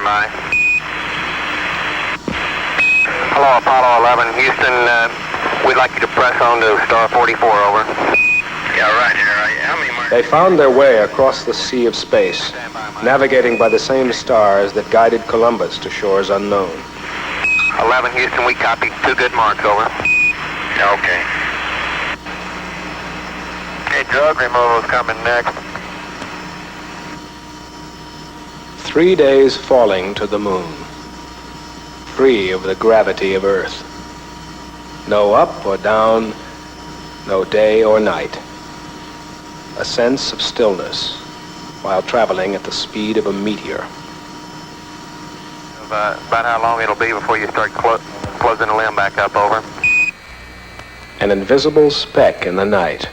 by. Hello, Apollo 11. Houston, we'd like you to press on to star 44, over. Yeah, right here. How many marks? They found their way across the sea of space, navigating by the same stars that guided Columbus to shores unknown. 11, Houston, we copy. 2 good marks, over. Okay. Hey, drug removal's coming next. 3 days falling to the moon, free of the gravity of Earth. No up or down, no day or night. A sense of stillness while traveling at the speed of a meteor. About how long it'll be before you start closing the limb back up, over. An invisible speck in the night,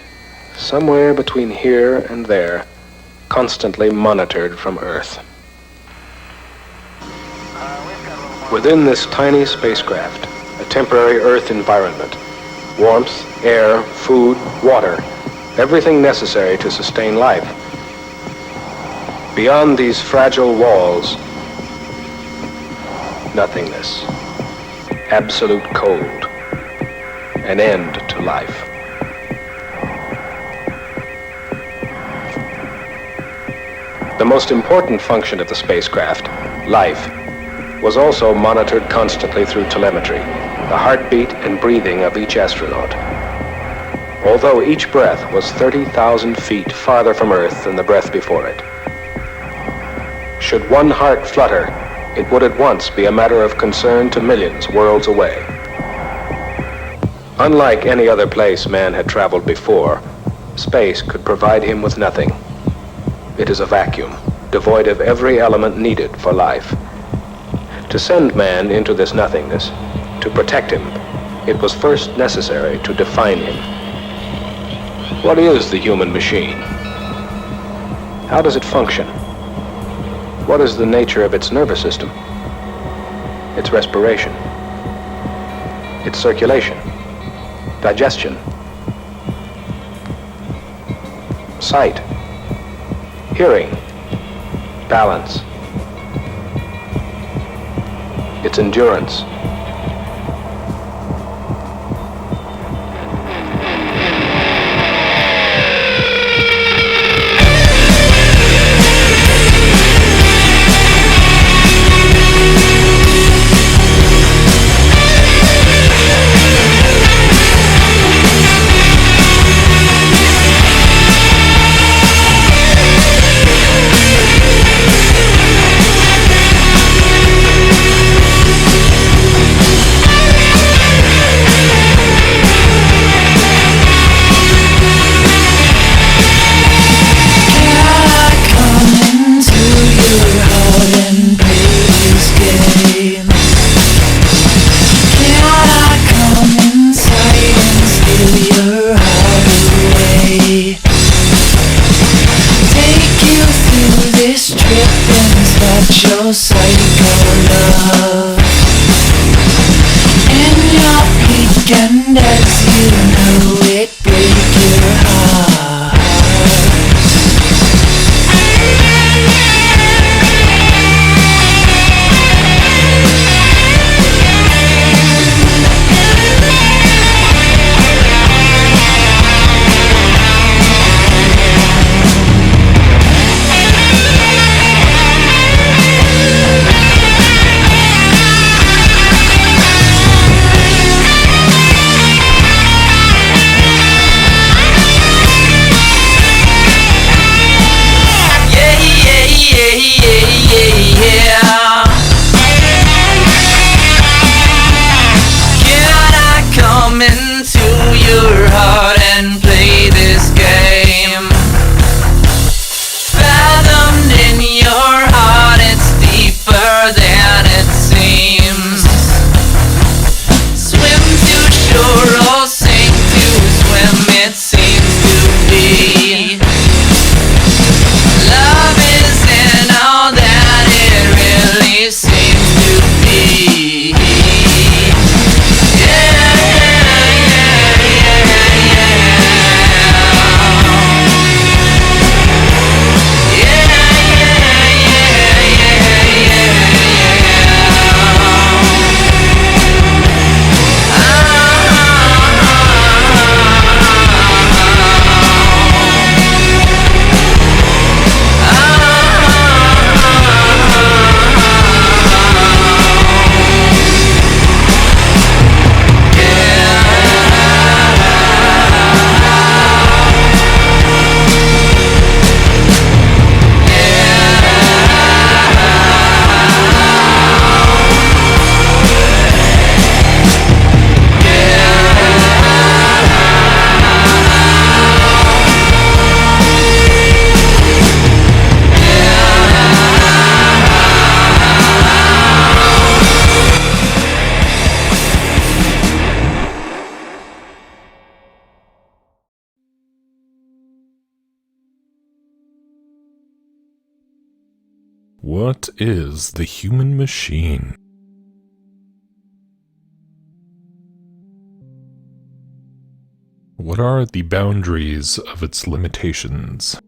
somewhere between here and there, constantly monitored from Earth. Within this tiny spacecraft, a temporary Earth environment, warmth, air, food, water, everything necessary to sustain life. Beyond these fragile walls, nothingness, absolute cold, an end to life. The most important function of the spacecraft, life, was also monitored constantly through telemetry, the heartbeat and breathing of each astronaut. Although each breath was 30,000 feet farther from Earth than the breath before it. Should one heart flutter, it would at once be a matter of concern to millions worlds away. Unlike any other place man had traveled before, space could provide him with nothing. It is a vacuum, devoid of every element needed for life. To send man into this nothingness, to protect him, it was first necessary to define him. What is the human machine? How does it function? What is the nature of its nervous system? Its respiration? Its circulation? Digestion? Sight? Hearing? Balance? Its endurance? Your psycho love in your peak, and as you know it, break your heart. What is the human machine? What are the boundaries of its limitations?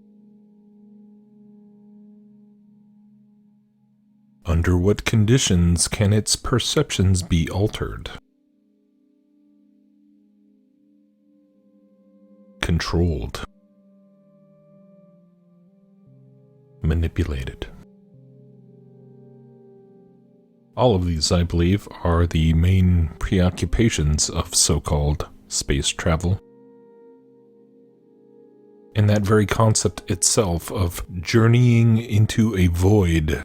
Under what conditions can its perceptions be altered? Controlled. Manipulated. All of these, I believe, are the main preoccupations of so-called space travel. And that very concept itself of journeying into a void,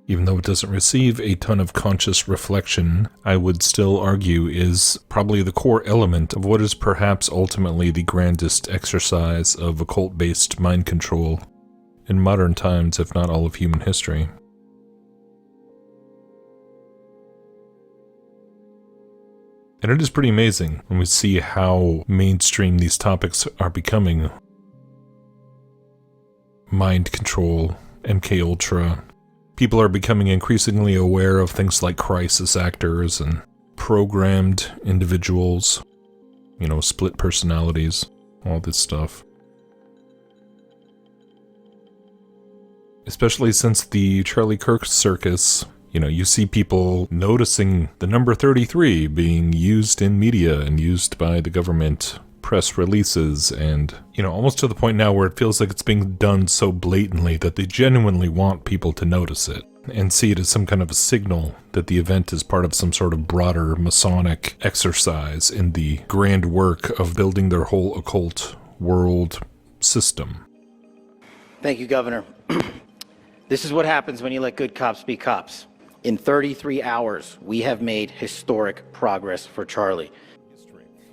even though it doesn't receive a ton of conscious reflection, I would still argue is probably the core element of what is perhaps ultimately the grandest exercise of occult-based mind control in modern times, if not all of human history. And it is pretty amazing when we see how mainstream these topics are becoming. Mind control, MK Ultra. People are becoming increasingly aware of things like crisis actors and programmed individuals, split personalities, all this stuff. Especially since the Charlie Kirk circus, you see people noticing the number 33 being used in media and used by the government, press releases, and, almost to the point now where it feels like it's being done so blatantly that they genuinely want people to notice it and see it as some kind of a signal that the event is part of some sort of broader Masonic exercise in the grand work of building their whole occult world system. Thank you, Governor. This is what happens when you let good cops be cops. In 33 hours, we have made historic progress for Charlie.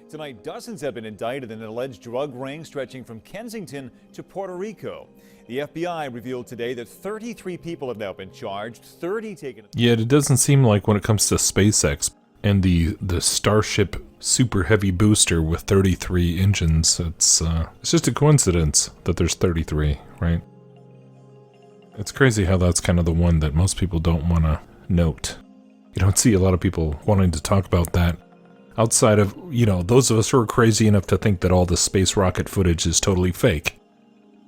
Tonight, dozens have been indicted in an alleged drug ring stretching from Kensington to Puerto Rico. The FBI revealed today that 33 people have now been charged, 30 taken... Yet it doesn't seem like when it comes to SpaceX and the Starship super heavy booster with 33 engines, it's just a coincidence that there's 33, right? It's crazy how that's kind of the one that most people don't want to note. You don't see a lot of people wanting to talk about that outside of, those of us who are crazy enough to think that all the space rocket footage is totally fake.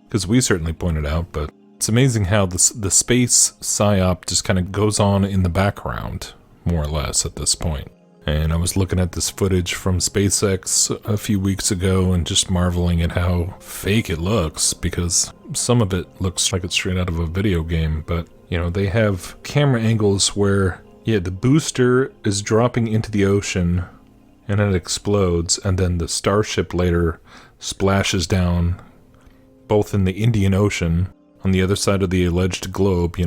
Because we certainly pointed out, but it's amazing how the space psyop just kind of goes on in the background, more or less, at this point. And I was looking at this footage from SpaceX a few weeks ago and just marveling at how fake it looks, because some of it looks like it's straight out of a video game, but, they have camera angles where, the booster is dropping into the ocean and it explodes, and then the Starship later splashes down, both in the Indian Ocean, on the other side of the alleged globe,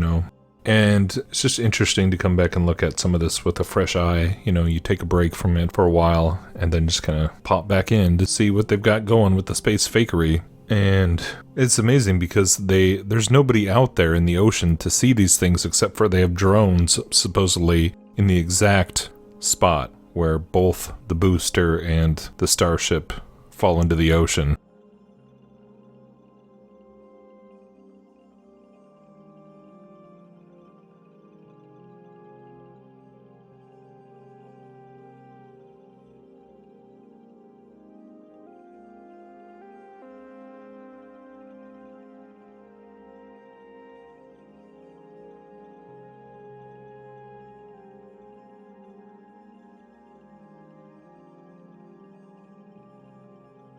And it's just interesting to come back and look at some of this with a fresh eye. You take a break from it for a while and then just kind of pop back in to see what they've got going with the space fakery. And it's amazing because there's nobody out there in the ocean to see these things except for they have drones supposedly in the exact spot where both the booster and the Starship fall into the ocean.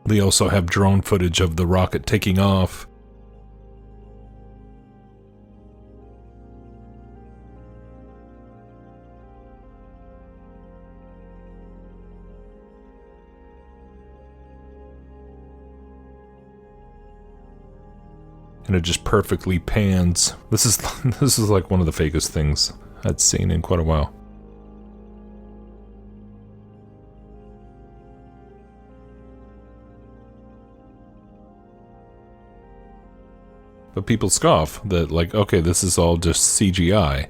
They also have drone footage of the rocket taking off. And it just perfectly pans. This is like one of the fakest things I'd seen in quite a while. But people scoff that, okay, this is all just CGI.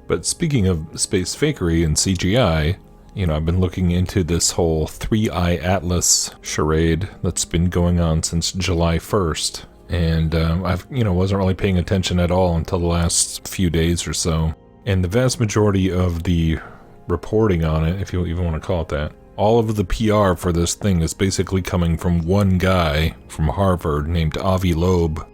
But speaking of space fakery and CGI, I've been looking into this whole 3-Eye Atlas charade that's been going on since July 1st. And I've, wasn't really paying attention at all until the last few days or so. And the vast majority of the reporting on it, if you even want to call it that, all of the PR for this thing is basically coming from one guy from Harvard named Avi Loeb.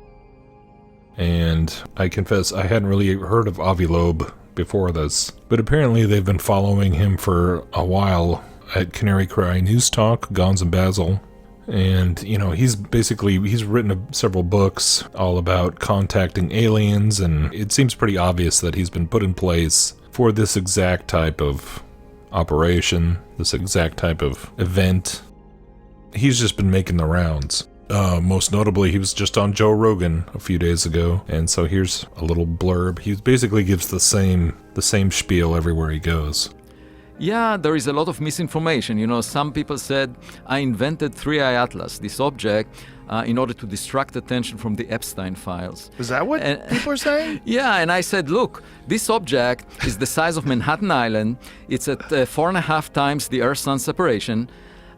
And I confess I hadn't really heard of Avi Loeb before this, but apparently they've been following him for a while at Canary Cry News Talk, Gonz and Basil. And, he's written several books all about contacting aliens, and it seems pretty obvious that he's been put in place for this exact type of operation, this exact type of event. He's just been making the rounds. Most notably, he was just on Joe Rogan a few days ago, and so here's a little blurb. He basically gives the same spiel everywhere he goes. Yeah, there is a lot of misinformation. Some people said, I invented 3i Atlas, this object, in order to distract attention from the Epstein files. Is that what people are saying? Yeah, and I said, look, this object is the size of Manhattan Island. It's at 4.5 times the Earth-Sun separation.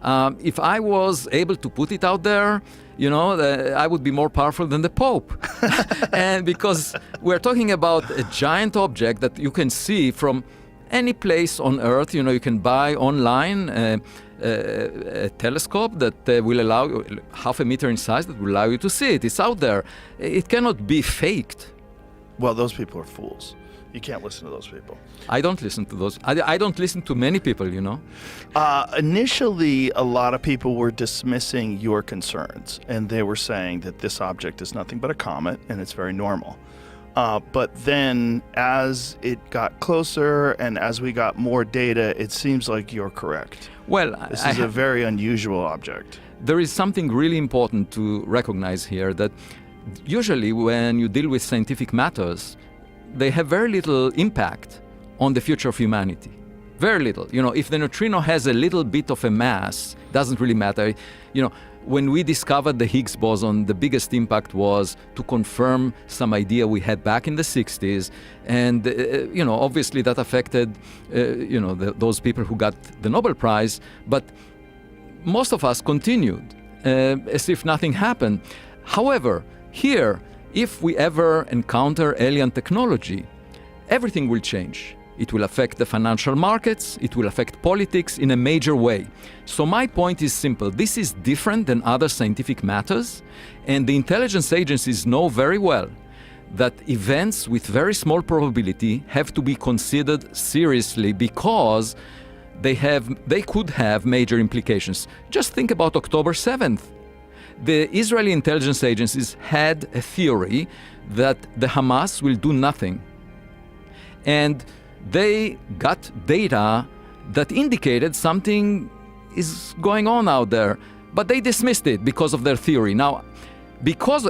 If I was able to put it out there, I would be more powerful than the Pope. And because we're talking about a giant object that you can see from any place on Earth. You can buy online a telescope that will allow you, 0.5 meter in size, that will allow you to see it. It's out there. It cannot be faked. Well, those people are fools. You can't listen to those people. I don't listen to those. I don't listen to many people, Initially, a lot of people were dismissing your concerns, and they were saying that this object is nothing but a comet, and it's very normal. But then as it got closer and as we got more data, it seems like you're correct. Well, this is a very unusual object. There is something really important to recognize here, that usually when you deal with scientific matters, they have very little impact on the future of humanity. Very little. If the neutrino has a little bit of a mass, doesn't really matter. When we discovered the Higgs boson, the biggest impact was to confirm some idea we had back in the 60s. And, obviously that affected, those people who got the Nobel Prize. But most of us continued as if nothing happened. However, here, if we ever encounter alien technology, everything will change. It will affect the financial markets, it will affect politics in a major way. So my point is simple. This is different than other scientific matters, and the intelligence agencies know very well that events with very small probability have to be considered seriously because they could have major implications. Just think about October 7th. The Israeli intelligence agencies had a theory that the Hamas will do nothing. And they got data that indicated something is going on out there, but they dismissed it because of their theory. Now,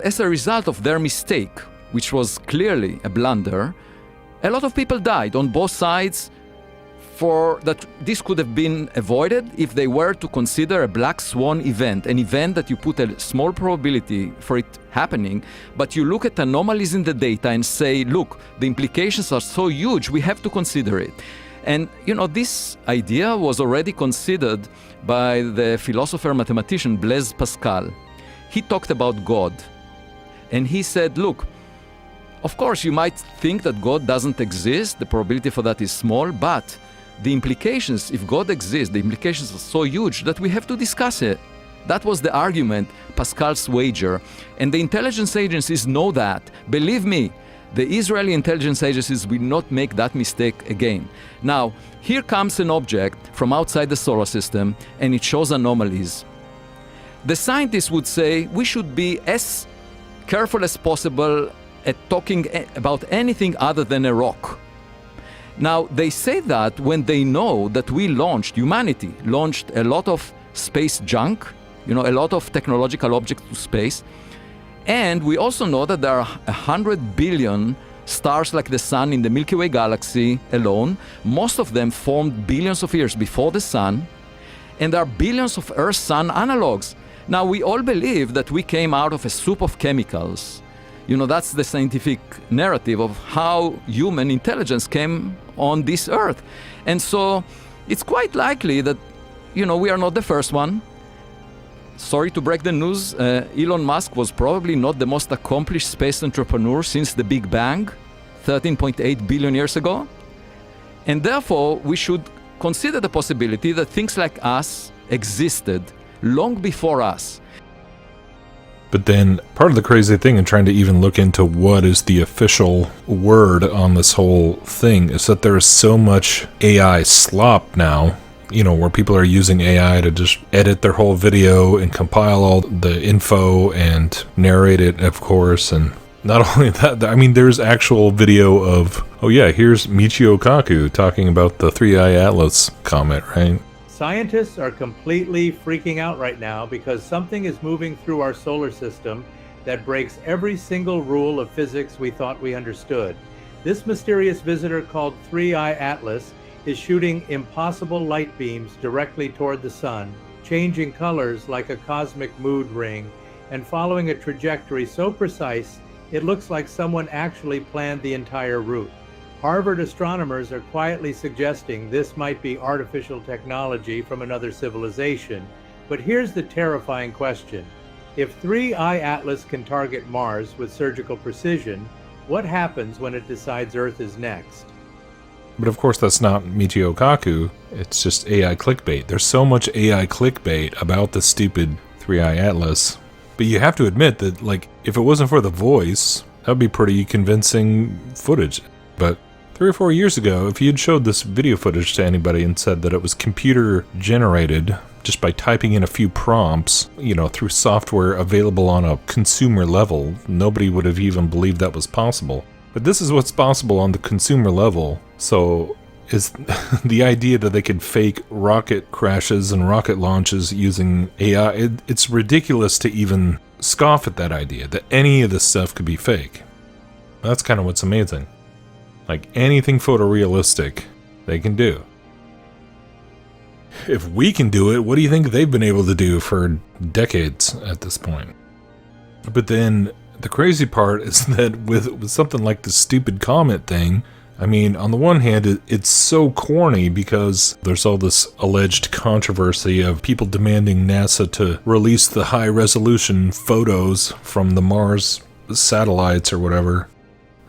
as a result of their mistake, which was clearly a blunder, a lot of people died on both sides. That this could have been avoided if they were to consider a black swan event, an event that you put a small probability for it happening, but you look at anomalies in the data and say, look, the implications are so huge, we have to consider it. And, this idea was already considered by the philosopher mathematician Blaise Pascal. He talked about God, and he said, look, of course you might think that God doesn't exist, the probability for that is small, but the implications, if God exists, the implications are so huge that we have to discuss it. That was the argument, Pascal's wager. And the intelligence agencies know that. Believe me, the Israeli intelligence agencies will not make that mistake again. Now, here comes an object from outside the solar system, and it shows anomalies. The scientists would say we should be as careful as possible at talking about anything other than a rock. Now, they say that when they know that humanity launched a lot of space junk, a lot of technological objects to space, and we also know that there are 100 billion stars like the Sun in the Milky Way galaxy alone. Most of them formed billions of years before the Sun, and there are billions of Earth-Sun analogs. Now, we all believe that we came out of a soup of chemicals. That's the scientific narrative of how human intelligence came on this Earth. And so it's quite likely that, we are not the first one. sorry to break the news, Elon Musk was probably not the most accomplished space entrepreneur since the Big Bang, 13.8 billion years ago. And therefore, we should consider the possibility that things like us existed long before us. But then part of the crazy thing in trying to even look into what is the official word on this whole thing is that there is so much AI slop now, you know, where people are using AI to just edit their whole video and compile all the info and narrate it, of course. And not only that, I mean, there's actual video of, oh yeah, here's Michio Kaku talking about the 3I Atlas comet, right? Scientists are completely freaking out right now because something is moving through our solar system that breaks every single rule of physics we thought we understood. This mysterious visitor called 3I Atlas is shooting impossible light beams directly toward the sun, changing colors like a cosmic mood ring, and following a trajectory so precise it looks like someone actually planned the entire route. Harvard astronomers are quietly suggesting this might be artificial technology from another civilization. But here's the terrifying question. If 3I Atlas can target Mars with surgical precision, what happens when it decides Earth is next? But of course that's not Michio Kaku, it's just AI clickbait. There's so much AI clickbait about the stupid 3I Atlas. But you have to admit that, like, if it wasn't for the voice, that would be pretty convincing footage. But 3 or 4 years ago, if you had showed this video footage to anybody and said that it was computer generated just by typing in a few prompts, you know, through software available on a consumer level, nobody would have even believed that was possible. But this is what's possible on the consumer level. So is the idea that they could fake rocket crashes and rocket launches using AI, it's ridiculous to even scoff at that idea, that any of this stuff could be fake. That's kind of what's amazing. Like, anything photorealistic, they can do. If we can do it, what do you think they've been able to do for decades at this point? But then, the crazy part is that with something like the stupid comet thing, I mean, on the one hand, it's so corny because there's all this alleged controversy of people demanding NASA to release the high-resolution photos from the Mars satellites or whatever.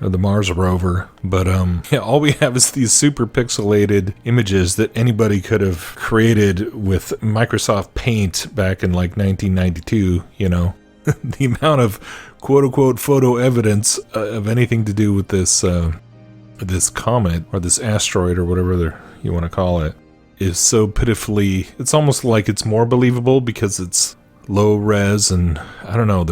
Or the Mars rover, but yeah, all we have is these super pixelated images that anybody could have created with Microsoft Paint back in like 1992, you know. The amount of quote-unquote photo evidence of anything to do with this this comet or this asteroid or whatever you want to call it is so pitifully, it's almost like it's more believable because it's low res, and I don't know,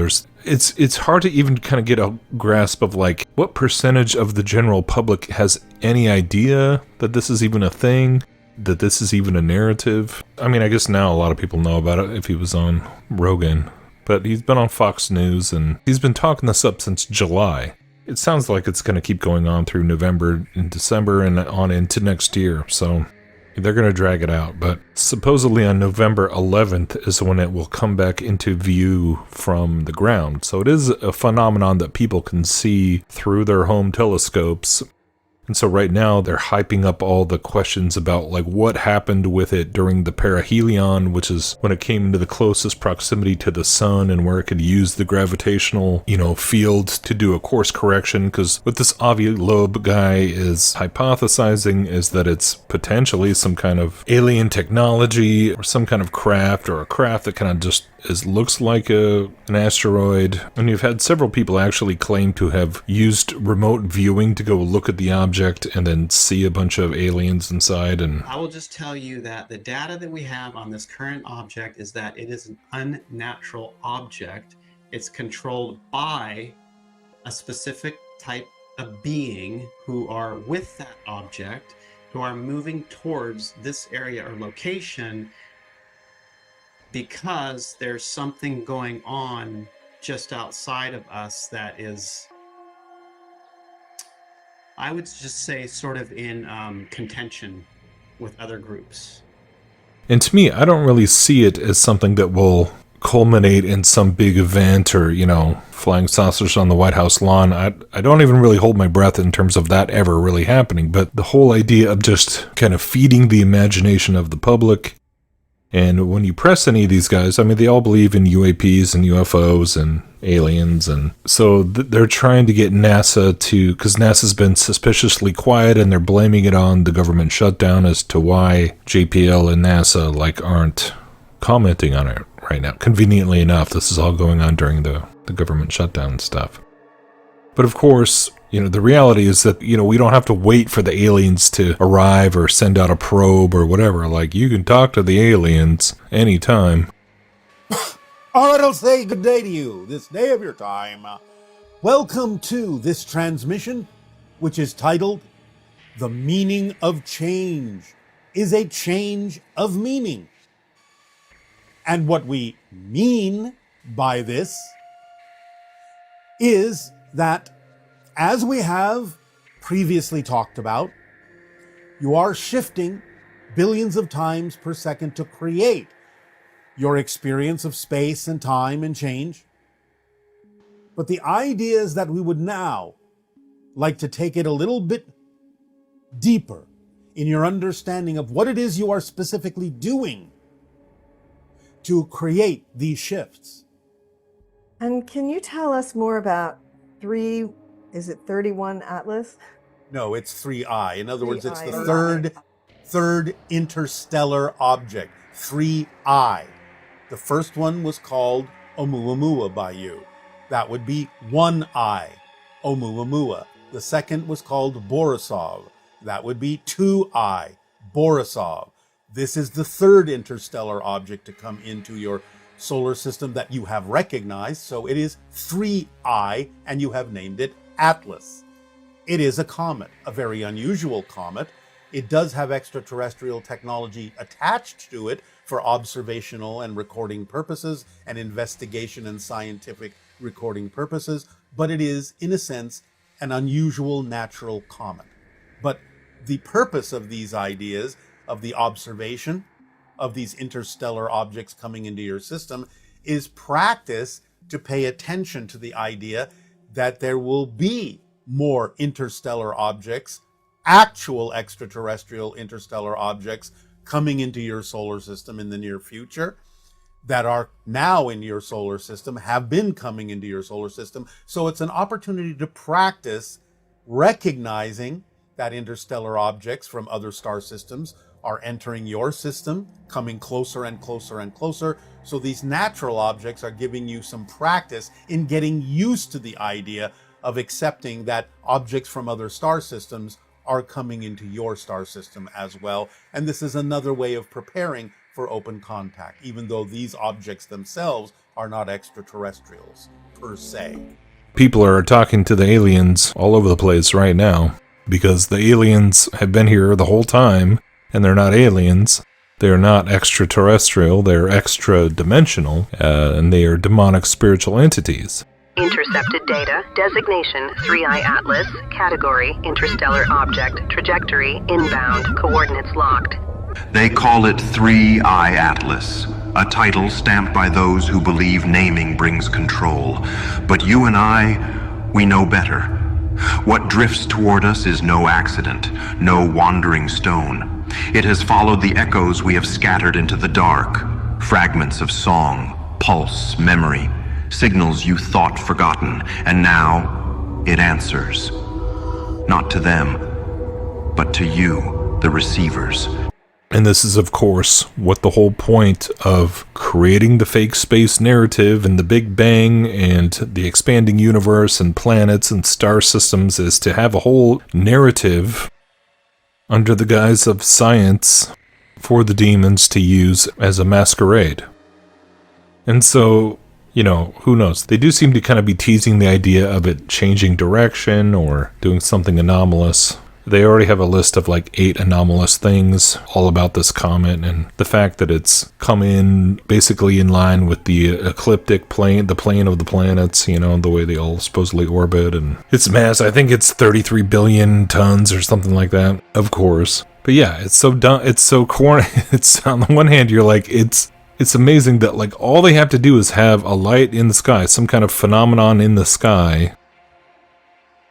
it's hard to even kind of get a grasp of like what percentage of the general public has any idea that this is even a thing, that this is even a narrative. I mean, I guess now a lot of people know about it if he was on Rogan, but he's been on Fox News and he's been talking this up since July. It sounds like it's going to keep going on through November and December and on into next year, so they're going to drag it out, but supposedly on November 11th is when it will come back into view from the ground. So it is a phenomenon that people can see through their home telescopes. And so right now they're hyping up all the questions about like what happened with it during the perihelion, which is when it came into the closest proximity to the sun and where it could use the gravitational, you know, field to do a course correction. Because what this Avi Loeb guy is hypothesizing is that it's potentially some kind of alien technology or some kind of craft, or a craft that kind of just looks like an asteroid. And you've had several people actually claim to have used remote viewing to go look at the object and then see a bunch of aliens inside. And I will just tell you that the data that we have on this current object is that it is an unnatural object. It's controlled by a specific type of being who are with that object, who are moving towards this area or location because there's something going on just outside of us that is, I would just say, sort of in contention with other groups. And to me, I don't really see it as something that will culminate in some big event or, you know, flying saucers on the White House lawn. I don't even really hold my breath in terms of that ever really happening. But the whole idea of just kind of feeding the imagination of the public And when you press any of these guys, I mean, they all believe in UAPs and UFOs and aliens. And so they're trying to get NASA to, because NASA's been suspiciously quiet and they're blaming it on the government shutdown as to why JPL and NASA aren't commenting on it right now. Conveniently enough, this is all going on during the government shutdown stuff. But of course, the reality is that, we don't have to wait for the aliens to arrive or send out a probe or whatever. You can talk to the aliens anytime. All right, I'll say good day to you, this day of your time. Welcome to this transmission, which is titled, The Meaning of Change is a Change of Meaning. And what we mean by this is that, as we have previously talked about, you are shifting billions of times per second to create your experience of space and time and change. But the idea is that we would now like to take it a little bit deeper in your understanding of what it is you are specifically doing to create these shifts. And can you tell us more about 31 Atlas? No, it's 3I. In other words, it's the third interstellar object, 3I. The first one was called Oumuamua by you. That would be 1I, Oumuamua. The second was called Borisov. That would be 2I, Borisov. This is the third interstellar object to come into your solar system that you have recognized, so it is 3I, and you have named it Atlas. It is a comet, a very unusual comet. It does have extraterrestrial technology attached to it for observational and recording purposes and investigation and scientific recording purposes, but it is, in a sense, an unusual natural comet. But the purpose of these ideas, of the observation of these interstellar objects coming into your system, is practice to pay attention to the idea that there will be more interstellar objects, actual extraterrestrial interstellar objects coming into your solar system in the near future, that are now in your solar system, have been coming into your solar system. So it's an opportunity to practice recognizing that interstellar objects from other star systems are entering your system, coming closer and closer and closer. So these natural objects are giving you some practice in getting used to the idea of accepting that objects from other star systems are coming into your star system as well. And this is another way of preparing for open contact, even though these objects themselves are not extraterrestrials per se. People are talking to the aliens all over the place right now, because the aliens have been here the whole time, and they're not aliens. They're not extraterrestrial, they're extra-dimensional, and they are demonic spiritual entities. Intercepted data, designation 3I Atlas, category interstellar object, trajectory inbound, coordinates locked. They call it 3I Atlas, a title stamped by those who believe naming brings control. But you and I, we know better. What drifts toward us is no accident, no wandering stone. It has followed the echoes we have scattered into the dark, fragments of song, pulse, memory, signals you thought forgotten, and now it answers. Not to them, but to you, the receivers. And this is, of course, what the whole point of creating the fake space narrative and the Big Bang and the expanding universe and planets and star systems is, to have a whole narrative under the guise of science for the demons to use as a masquerade. And so, who knows? They do seem to kind of be teasing the idea of it changing direction or doing something anomalous. They already have a list of 8 anomalous things all about this comet, and the fact that it's come in basically in line with the ecliptic plane, the plane of the planets, the way they all supposedly orbit, and its mass, I think it's 33 billion tons or something like that, of course. But yeah, it's so dumb, it's so corny. It's, on the one hand, you're like, it's amazing that all they have to do is have a light in the sky, some kind of phenomenon in the sky.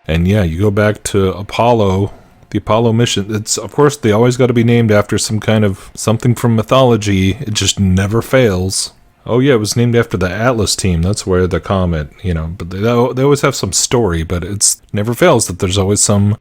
And yeah, you go back to Apollo The Apollo mission, it's, of course, they always got to be named after some kind of something from mythology. It just never fails. Oh yeah, it was named after the Atlas team. That's where the comet, but they always have some story, but it's never fails that there's always something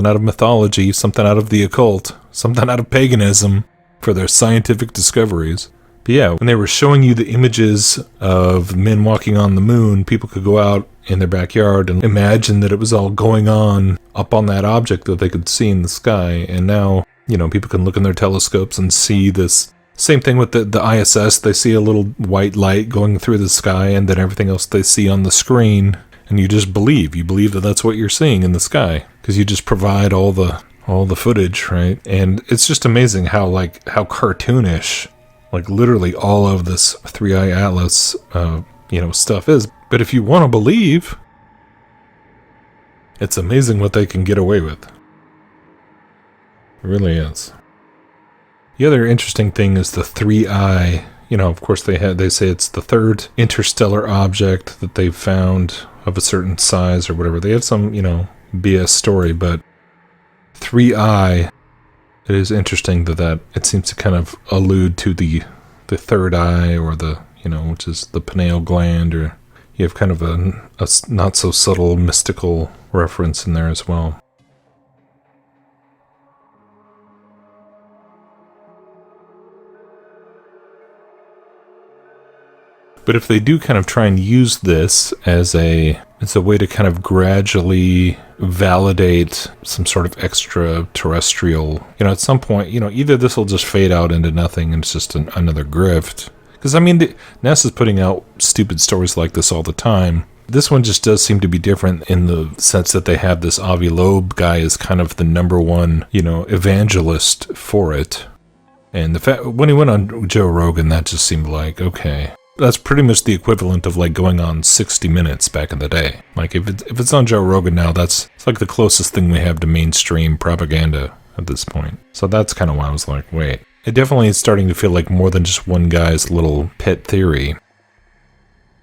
out of mythology, something out of the occult, something out of paganism for their scientific discoveries. But yeah, when they were showing you the images of men walking on the moon, people could go out in their backyard and imagine that it was all going on up on that object that they could see in the sky. And now, people can look in their telescopes and see this. Same thing with the ISS. They see a little white light going through the sky, and then everything else they see on the screen. And you just believe. You believe that that's what you're seeing in the sky, because you just provide all the footage, right? And it's just amazing how cartoonish, literally all of this 3i Atlas, stuff is. But if you want to believe, it's amazing what they can get away with. It really is. The other interesting thing is the 3i. Of course they say it's the third interstellar object that they've found of a certain size or whatever. They have some, BS story, but 3i, it is interesting that it seems to kind of allude to the third eye, or the, which is the pineal gland, or you have kind of a not so subtle mystical reference in there as well. But if they do kind of try and use this as a way to kind of gradually validate some sort of extraterrestrial, at some point, either this will just fade out into nothing and it's just another grift. Because, NASA's putting out stupid stories like this all the time. This one just does seem to be different in the sense that they have this Avi Loeb guy as kind of the number one, evangelist for it. And the fact, when he went on Joe Rogan, that just seemed like, okay. That's pretty much the equivalent of going on 60 Minutes back in the day. If it's on Joe Rogan now, it's like the closest thing we have to mainstream propaganda at this point. So that's kind of why I was like, wait. It definitely is starting to feel like more than just one guy's little pet theory.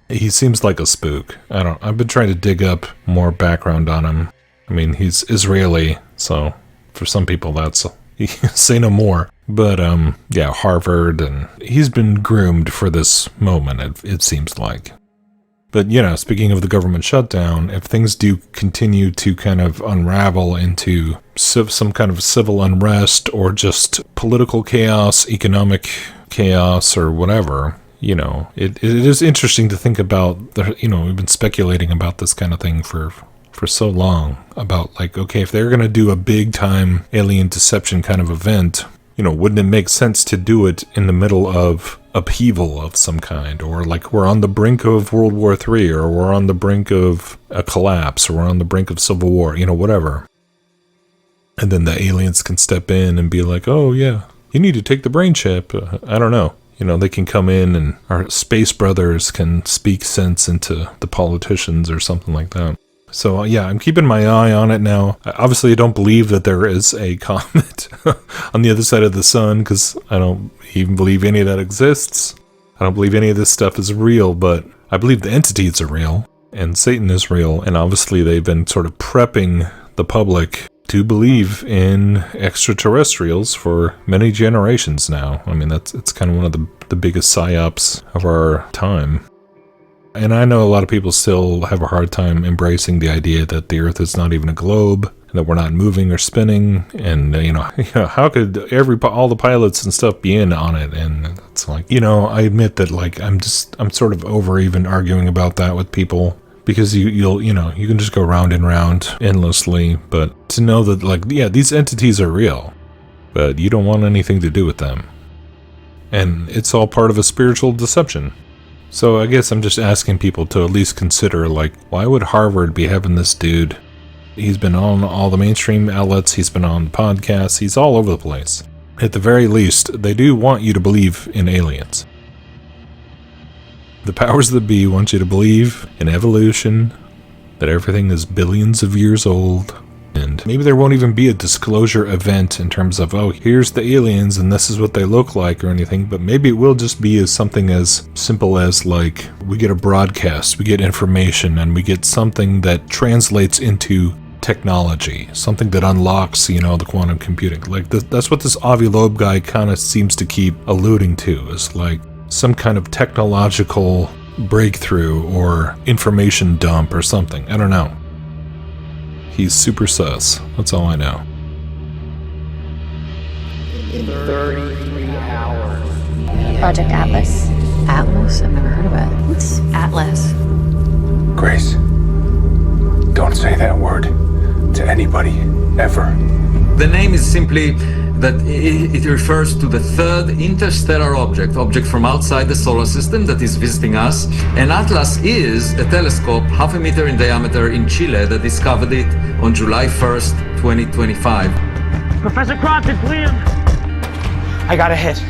He seems like a spook. I've been trying to dig up more background on him. He's Israeli, so for some people that's, say no more. But, Harvard, and he's been groomed for this moment, it seems like. But, speaking of the government shutdown, if things do continue to kind of unravel into some kind of civil unrest, or just political chaos, economic chaos, or whatever, it is interesting to think about, we've been speculating about this kind of thing for so long, about okay, if they're going to do a big time alien deception kind of event, wouldn't it make sense to do it in the middle of upheaval of some kind? Or we're on the brink of World War III, or we're on the brink of a collapse, or we're on the brink of civil war, whatever. And then the aliens can step in and be like, oh yeah, you need to take the brain chip. I don't know. They can come in, and our space brothers can speak sense into the politicians or something like that. So yeah, I'm keeping my eye on it now. Obviously, I don't believe that there is a comet on the other side of the sun, because I don't even believe any of that exists. I don't believe any of this stuff is real, but I believe the entities are real, and Satan is real, and obviously they've been sort of prepping the public to believe in extraterrestrials for many generations now. It's kind of one of the biggest psyops of our time. And I know a lot of people still have a hard time embracing the idea that the Earth is not even a globe, and that we're not moving or spinning, and how could all the pilots and stuff be in on it? And it's like, I admit that I'm sort of over even arguing about that with people, because you can just go round and round endlessly. But to know that these entities are real, but you don't want anything to do with them, and it's all part of a spiritual deception. So I guess I'm just asking people to at least consider, why would Harvard be having this dude? He's been on all the mainstream outlets, he's been on podcasts, he's all over the place. At the very least, they do want you to believe in aliens. The powers that be want you to believe in evolution, that everything is billions of years old, and maybe there won't even be a disclosure event in terms of, oh, here's the aliens and this is what they look like or anything, but maybe it will just be something as simple as we get a broadcast, we get information, and we get something that translates into technology, something that unlocks, the quantum computing. Like that's what this Avi Loeb guy kind of seems to keep alluding to, is like some kind of technological breakthrough or information dump or something. I don't know. He's super sus. That's all I know. In 33 hours. Project Atlas. Atlas? I've never heard of it. What's Atlas? Grace, don't say that word to anybody, ever. The name is simply that it refers to the third interstellar object from outside the solar system that is visiting us. And Atlas is a telescope 0.5 meter in diameter in Chile that discovered it on July 1st, 2025. Professor Krantz, it's Liam. I got a hit.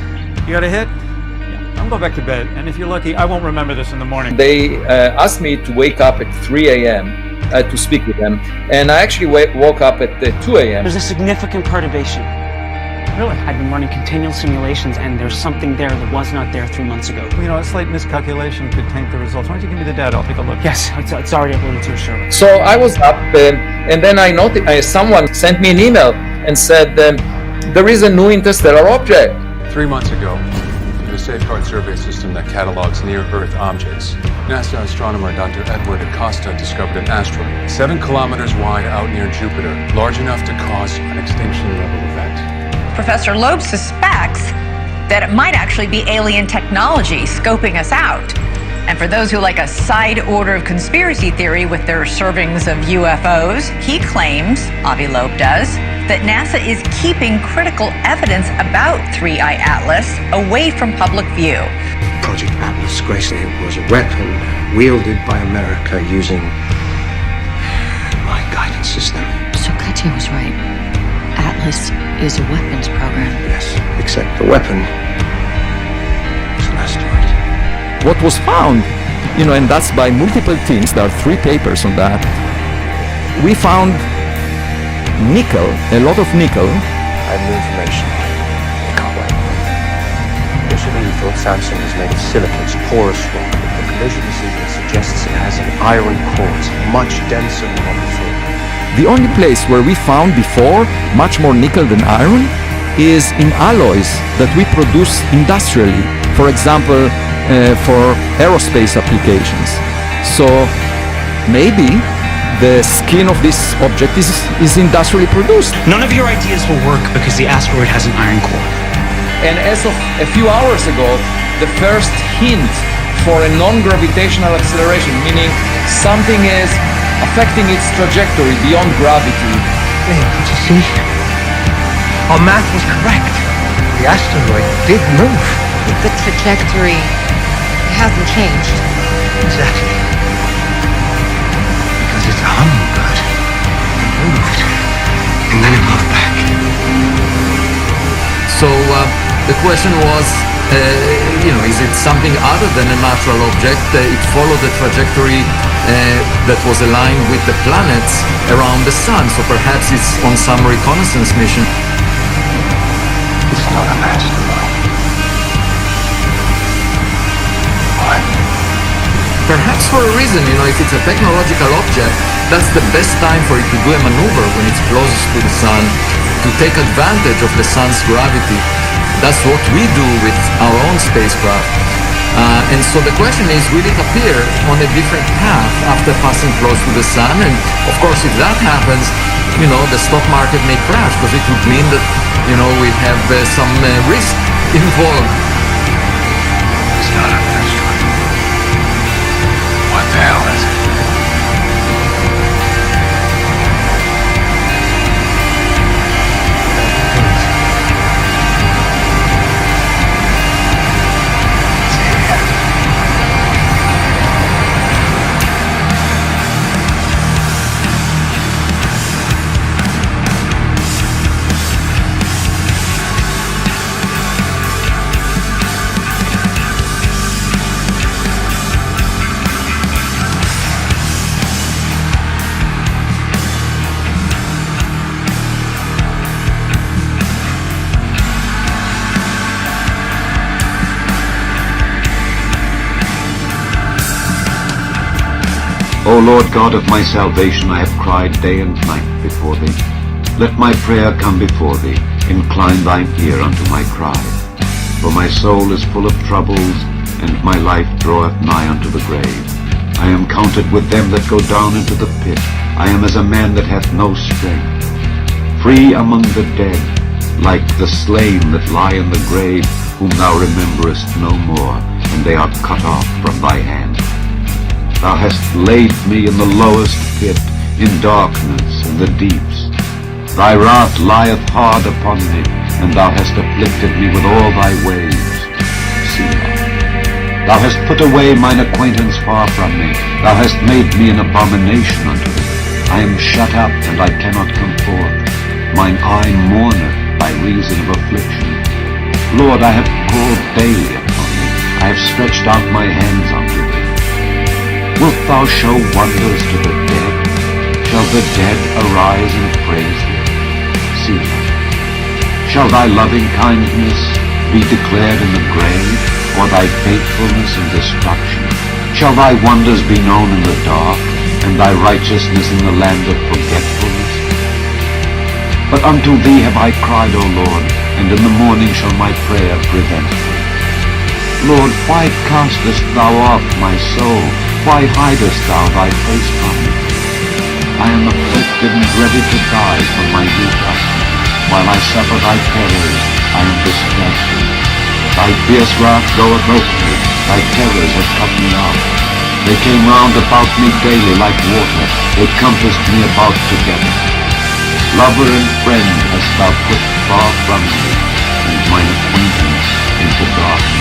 You got a hit? Yeah. I'm going back to bed, and if you're lucky, I won't remember this in the morning. They asked me to wake up at 3 a.m. To speak with them, and I actually woke up at 2 a.m. There's a significant perturbation. Really? I've been running continual simulations, and there's something there that was not there 3 months ago. Well, a slight miscalculation could taint the results. Why don't you give me the data? I'll take a look. Yes, it's already uploaded to your server. So I was up, and then I noticed someone sent me an email and said, there is a new interstellar object. 3 months ago, through the Safeguard survey system that catalogs near-Earth objects, NASA astronomer Dr. Edward Acosta discovered an asteroid 7 kilometers wide out near Jupiter, large enough to cause an extinction-level event. Professor Loeb suspects that it might actually be alien technology scoping us out. And for those who like a side order of conspiracy theory with their servings of UFOs, he claims, Avi Loeb does, that NASA is keeping critical evidence about 3I Atlas away from public view. Project Atlas, Grace, it was a weapon wielded by America using my guidance system. So Katya was right. Atlas is a weapons program. Yes, except the weapon is an asteroid. What was found, and that's by multiple teams, there are 3 papers on that. We found nickel, a lot of nickel. I have new information. I can't wait. Initially, we thought Samsung was made of silicates, porous rock, but the collision sequence suggests it has an iron core, much denser than what we thought. The only place where we found before much more nickel than iron is in alloys that we produce industrially. For example, for aerospace applications. So maybe the skin of this object is industrially produced. None of your ideas will work because the asteroid has an iron core. And as of a few hours ago, the first hint for a non-gravitational acceleration, meaning something is affecting its trajectory beyond gravity. Hey, did you see? Our math was correct. The asteroid did move. The trajectory hasn't changed. Exactly. Because it's a hummingbird. It moved. And then it moved back. So the question was, is it something other than a natural object? It followed the trajectory that was aligned with the planets around the sun. So perhaps it's on some reconnaissance mission. It's not an asteroid. Perhaps for a reason, if it's a technological object, that's the best time for it to do a maneuver when it's closest to the sun, to take advantage of the sun's gravity. That's what we do with our own spacecraft. And so the question is, will it appear on a different path after passing close to the sun? And of course, if that happens, the stock market may crash because it would mean that, we have some risk involved. It's not an asteroid. What the hell is it? O Lord God of my salvation, I have cried day and night before thee. Let my prayer come before thee. Incline thine ear unto my cry. For my soul is full of troubles, and my life draweth nigh unto the grave. I am counted with them that go down into the pit. I am as a man that hath no strength. Free among the dead, like the slain that lie in the grave, whom thou rememberest no more, and they are cut off from thy hand. Thou hast laid me in the lowest pit, in darkness, in the deeps. Thy wrath lieth hard upon me, and thou hast afflicted me with all thy ways. Selah. Thou hast put away mine acquaintance far from me. Thou hast made me an abomination unto thee. I am shut up, and I cannot come forth. Mine eye mourneth by reason of affliction. Lord, I have called daily upon thee. I have stretched out my hands unto thee. Wilt thou show wonders to the dead? Shall the dead arise and praise thee? Selah. Shall thy loving kindness be declared in the grave, or thy faithfulness in destruction? Shall thy wonders be known in the dark, and thy righteousness in the land of forgetfulness? But unto thee have I cried, O Lord, and in the morning shall my prayer prevent thee. Lord, why castest thou off my soul? Why hidest thou thy face from me? I am afflicted and ready to die from my youth up. While I suffer thy terrors, I am distracted. Thy fierce wrath goeth over me, thy terrors have cut me off. They came round about me daily like water, they compassed me about together. Lover and friend hast thou put far from me, and mine acquaintance into darkness.